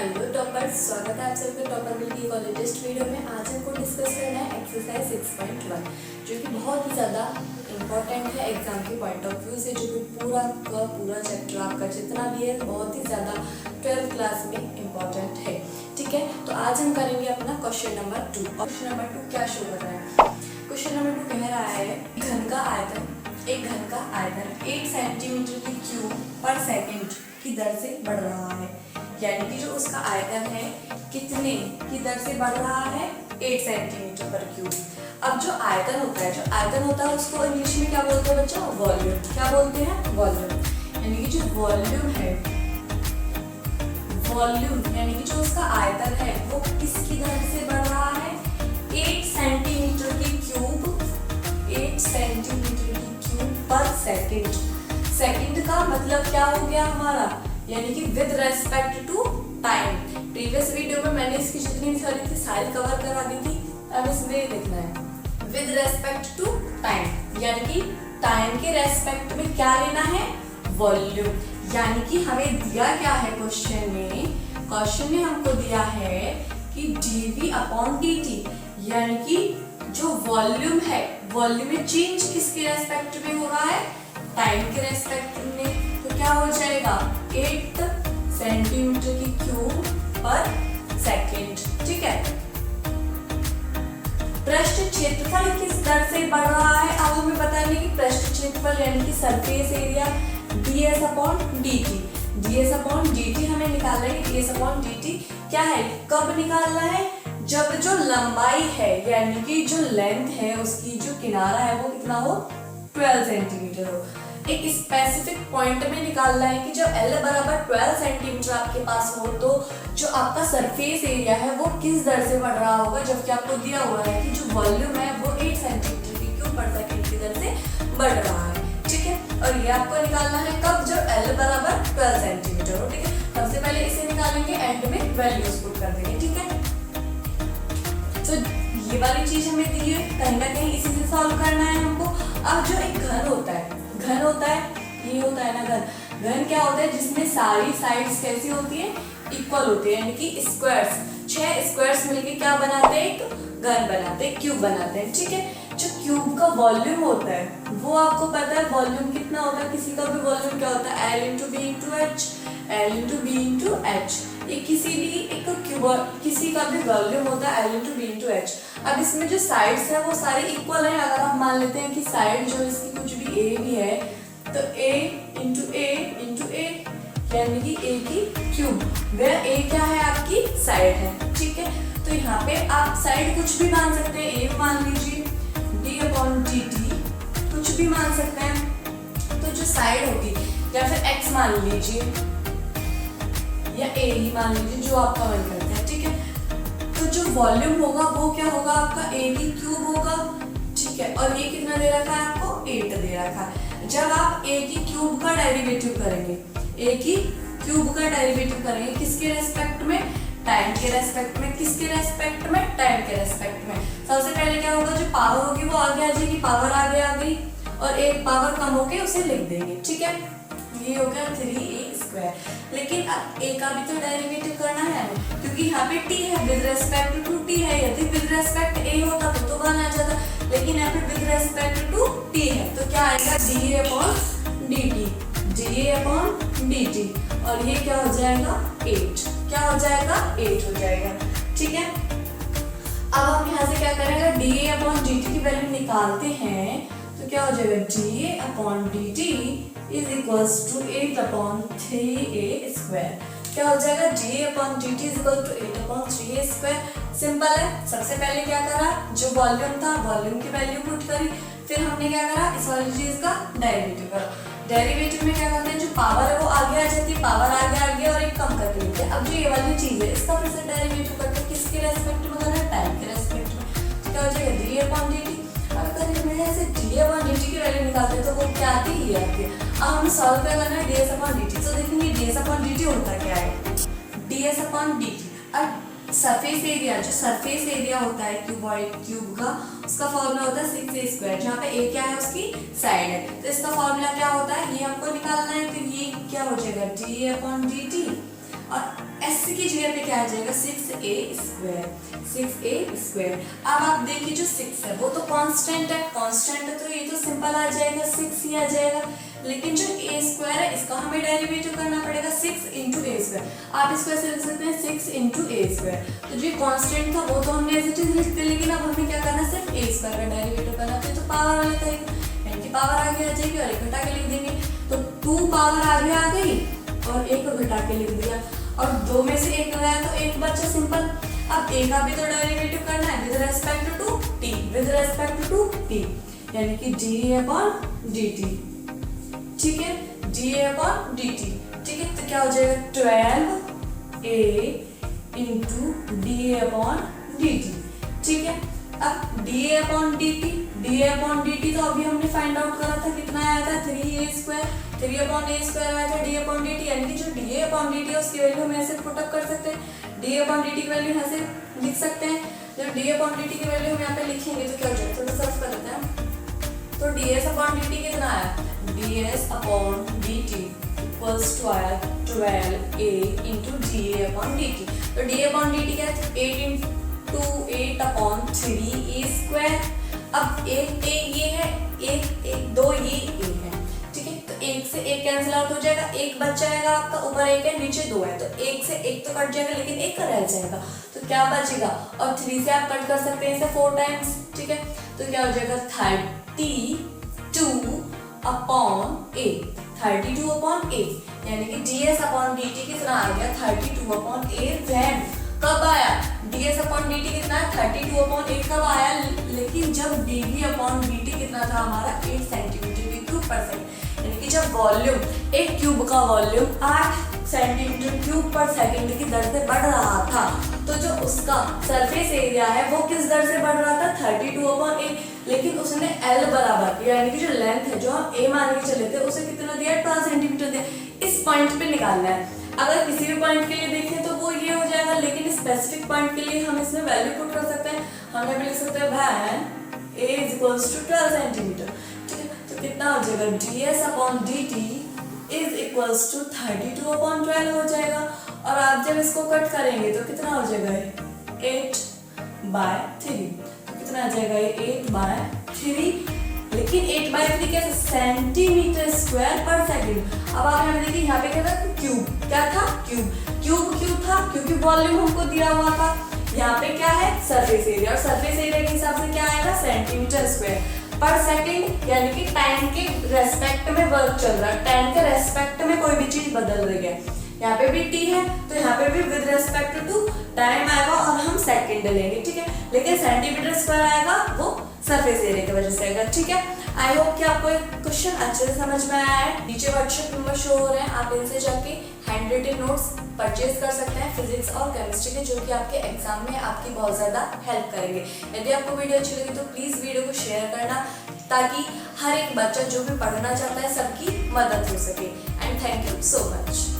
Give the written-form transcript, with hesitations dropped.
Hello toppers, स्वागत है आप सभी का टॉपर मिल की एक और लेटेस्ट वीडियो में। आज हमको डिस्कस करना है एक्सरसाइज 6.1 जो कि बहुत ही ज़्यादा इम्पोर्टेंट है एग्जाम के पॉइंट ऑफ व्यू से, जो कि पूरा का पूरा चैप्टर आपका जितना भी है बहुत ही ज़्यादा 12th क्लास में इम्पोर्टेंट है। ठीक है, तो आज हम करेंगे अपना क्वेश्चन नंबर 2। क्वेश्चन नंबर 2 क्या शो कर रहा है? क्वेश्चन नंबर 2 कह रहा है एक घन का आयतन 8 सेंटीमीटर की क्यूब पर सेकेंड की दर से बढ़ रहा है। यानी कि जो उसका आयतन है कितने की दर से बढ़ रहा है? 8 सेंटीमीटर पर क्यूब। अब जो आयतन होता है उसको इंग्लिश में क्या बोलते हैं बच्चों? वॉल्यूम। क्या बोलते हैं? वॉल्यूम। यानी कि जो वॉल्यूम है, यानी कि जो उसका आयतन है वो किसकी दर से बढ़ रहा है? 8 सेंटीमीटर की क्यूब, 8 सेंटीमीटर की क्यूब पर सेकेंड। सेकेंड का मतलब क्या हो गया हमारा? यानी कि with respect to time. Previous video में मैंने इसकी जितनी भी सारी थी सारी कवर करा दी थी। अब इसमें देखना है विद रेस्पेक्ट टू टाइम, यानी कि टाइम के रेस्पेक्ट में क्या लेना है? वॉल्यूम। यानी कि हमें दिया क्या है क्वेश्चन में हमको दिया है कि dv अपॉन dt, यानी कि जो वॉल्यूम है, वॉल्यूम में चेंज किसके रेस्पेक्ट में हो रहा है? टाइम के रेस्पेक्ट में। तो क्या हो जाएगा? 8 सेंटीमीटर की क्यूब पर सेकेंड। ठीक है, पृष्ठ क्षेत्रफल किस दर से बढ़ रहा है? अब हमें बताने की पृष्ठ क्षेत्रफल यानी कि surface area ds upon dt हमें निकालना है। ds अपॉन dt क्या है? कब निकालना है? जब जो लंबाई है यानी कि जो लेंथ है उसकी जो किनारा है वो कितना हो? 12 सेंटीमीटर हो। एक स्पेसिफिक पॉइंट में निकालना है कि जब L बराबर 12 सेंटीमीटर आपके पास हो तो जो आपका सरफेस एरिया है वो किस दर से बढ़ रहा होगा, जबकि आपको दिया हुआ है कि जो वॉल्यूम है वो 8 सेंटीमीटर की क्यूब पर सेकेंड की दर से बढ़ रहा है। ठीक है, और ये आपको निकालना है कब? जब L बराबर 12 सेंटीमीटर हो। ठीक है, सबसे पहले इसे निकालेंगे, एंड में वैल्यूज पुट कर देंगे। ठीक है, तो ये वाली चीज हमें दी है, कहीं ना कहीं इसी से सॉल्व करना है हमको। अब जो एक घन होता है, ये होता है ना घन क्या होता है? जिसमें सारी साइड्स कैसी होती है? इक्वल होती है, यानी कि स्क्वायर्स। 6 स्क्वायर्स मिलके क्या बनाते हैं? एक घन बनाते हैं, क्यूब बनाते हैं। ठीक है, जो क्यूब का वॉल्यूम होता है वो आपको पता है वॉल्यूम कितना होता है? किसी का भी वॉल्यूम क्या होता है? L into B into H, L into B into H. ये किसी का भी वॉल्यूम होता है L into B into H. अब इसमें जो साइड्स है वो सारे इक्वल है। अगर हम मान लेते हैं कि साइड जो इसकी कुछ भी a भी है तो a इंटू ए यानी कि a की क्यूब, वेयर a क्या है? आपकी साइड है। ठीक है, तो यहाँ पे आप साइड कुछ भी मान सकते हैं, a मान लीजिए, d अपॉन dt कुछ भी मान सकते हैं। तो जो साइड होगी या फिर x मान लीजिए या a ही मान लीजिए, जो आपका मन करता है। ठीक है, तो जो वॉल्यूम होगा वो क्या होगा? आपका a की क्यूब होगा। ठीक है, और ये कितना दे रखा है आपको? 8 दे रखा है। जब आप a की क्यूब का डेरिवेटिव करेंगे, किसके रेस्पेक्ट में? टाइम के रेस्पेक्ट में। किसके रेस्पेक्ट में? टाइम के रेस्पेक्ट में। सबसे पहले क्या होगा? जो पावर होगी वो आगे आ जाएगी, पावर आगे आ गई और एक पावर कम होके उसे लिख देंगे। ठीक है, ये हो गया 3a²। लेकिन अब a का भी तो डेरिवेटिव करना है क्योंकि यहाँ पे t है, विद रेस्पेक्ट टू t है। यदि विद रेस्पेक्ट a होता तो 1 आ जाता, लेकिन यहाँ पे विद रेस्पेक्ट टू t है तो क्या आएगा? dA अपॉन dt और ये क्या हो जाएगा? 8। क्या हो जाएगा? 8 हो जाएगा। ठीक है, अब हम यहाँ से क्या करेंगे? dA अपॉन dt की वैल्यू निकालते हैं तो क्या हो जाएगा? dA upon dt is equals to 8 upon 3a²। क्या हो जाएगा? dA upon dt is equal to 8 upon 3a²। Simple है। सबसे पहले क्या करा? जो वॉल्यूम था वॉल्यूम की वैल्यू पुट करी, फिर हमने क्या करा? इस वाली चीज का डेरिवेटिव करा। डेरिवेटिव में क्या करते हैं? जो पावर है वो आगे आ जाती है, पावर आगे आ गई और एक कम करके लिखते हैं। अब जो ये वाली चीज है इसका फिर से डेरिवेटिव करते हैं, किसके रेस्पेक्ट में करना है? टाइम के रेस्पेक्ट में। तो क्या हो जाएगा? dA upon dt। अगर इसमें ऐसे dA अपॉन dt की वैल्यू निकालते हैं तो वो क्या आती है? ये आती है। अब हमें सॉल्व क्या करना है? ds upon dt। तो देखेंगे ds अपॉन dt होता क्या है? ds upon dt। अब सरफेस एरिया होता है क्यूब का, उसका फॉर्मूला होता है 6a², जहाँ पे a क्या है? उसकी साइड है। तो इसका फॉर्मूला क्या होता है? ये हमको निकालना है। तो ये क्या हो जाएगा? dA अपॉन dt और s की जगह पे क्या आ जाएगा 6a², 6a²। अब आप देखिए जो 6 है वो तो कांस्टेंट है, कांस्टेंट है तो ये तो सिंपल आ जाएगा 6 ही आ जाएगा। लेकिन जो a² है इसका हमें डेरिवेटिव करना पड़ेगा 6 × a²। आप इसको ऐसे लिख सकते हैं 6 × a²। तो जो कांस्टेंट था वो तो हमने एज इट इज लिख दिया, लेकिन अब हमें क्या करना है सिर्फ a² का डेरिवेटिव करना है। तो पावर वाले तरीके यानी कि पावर आगे आ जाएगी और एक घटा के लिख देंगे। तो 2 पावर आगे आ गई और एक घटा के लिख दिया, और 2 में से 1 गया तो 1 बचा सिंपल। अब a का भी तो डेरिवेटिव करना है with respect to t, with respect to t, यानी कि dA/dt। ठीक है, dA/dt। ठीक है, तो क्या हो जाएगा 12a × dA/dt। ठीक है, अब dA/dt तो अभी हमने फाइंड आउट करा था, कितना आया था 3a², 3/a² आया था dA/dt, यानी कि जो dA/dt है उसकी वैल्यू हम ऐसे पुट अप कर सकते हैं। dA/dt की वैल्यू ऐसे लिख सकते हैं। जब dA/dt की वैल्यू हम यहाँ पे लिखेंगे तो क्या हो जाएगा, थोड़ा सर्च कर लेते हैं। तो ds/dt कितना आया, ds/dt इक्वल्स टू आया 12a × dA/dt। तो dA/dt क्या है 8 × 8/3a²। अब एक ये है, एक 2 ये है। ठीक है, तो 1 से 1 कैंसिल आउट हो जाएगा, 1 बच जाएगा आपका, ऊपर 1 है नीचे 2 है, तो 1 से 1 तो कट जाएगा लेकिन 1 रह जाएगा, तो क्या बचेगा। और 3 से आप कट कर सकते हैं इसे 4 टाइम्स। ठीक है, तो क्या हो जाएगा 32/a, 32/a, यानी कि ds/dt कितना आ गया 32/a। वैन कब आया, ds/dt कितना है 32/a कब आया, लेकिन जब dv/dt कितना था हमारा 8 cm3/s, यानी कि जब वॉल्यूम एक क्यूब का वॉल्यूम 8 cm3/s की दर से बढ़ रहा था, तो जो उसका सरफेस एरिया है वो किस दर से बढ़ रहा था 32/a, लेकिन उसने L बराबर यानी कि जो लेंथ है जो हम a मान के चले थे उसे कितना दिया 12 सेंटीमीटर दिया। इस पॉइंट पे निकालना है। अगर किसी भी पॉइंट के लिए देखें तो वो ये हो जाएगा, लेकिन स्पेसिफिक पॉइंट के लिए हम इसमें वैल्यू पुट कर सकते हैं। हम भी लिख सकते हैं वैन a = 12 सेंटीमीटर। ठीक है, तो कितना हो जाएगा ds/dt = 32/12 हो जाएगा। और आप जब इसको कट करेंगे तो कितना हो जाएगा 8/3, तो कितना आ जाएगा 8/3, लेकिन 8/3 कैसे cm²/s। अब आप यहाँ देखिए, यहाँ पे क्या था क्यूब, क्या था क्यूब क्यों था, क्योंकि वॉल्यूम हमको दिया हुआ था। यहाँ पे क्या है सरफेस एरिया, और सरफेस एरिया के हिसाब से क्या आएगा cm²/s, यानी कि टाइम के रेस्पेक्ट में वर्क चल रहा है, टाइम के रेस्पेक्ट में कोई भी चीज बदल रही है। यहाँ पे भी t है तो यहाँ पे भी विद रेस्पेक्ट टू टाइम आएगा और हम सेकंड लेंगे। ठीक है, लेकिन cm² आएगा वो सरफेस एरिया की वजह से आएगा। ठीक है, आई होप कि आपको एक क्वेश्चन अच्छे से समझ में आया है। नीचे व्हाट्सएप नंबर शो हो रहे हैं, आप इनसे जाके हैंड रिटन नोट्स परचेज कर सकते हैं फिजिक्स और केमिस्ट्री के, जो कि आपके एग्जाम में आपकी बहुत ज़्यादा हेल्प करेंगे। यदि आपको वीडियो अच्छी लगी तो प्लीज़ वीडियो को शेयर करना, ताकि हर एक बच्चा जो भी पढ़ना चाहता है सबकी मदद हो सके। And thank you so much.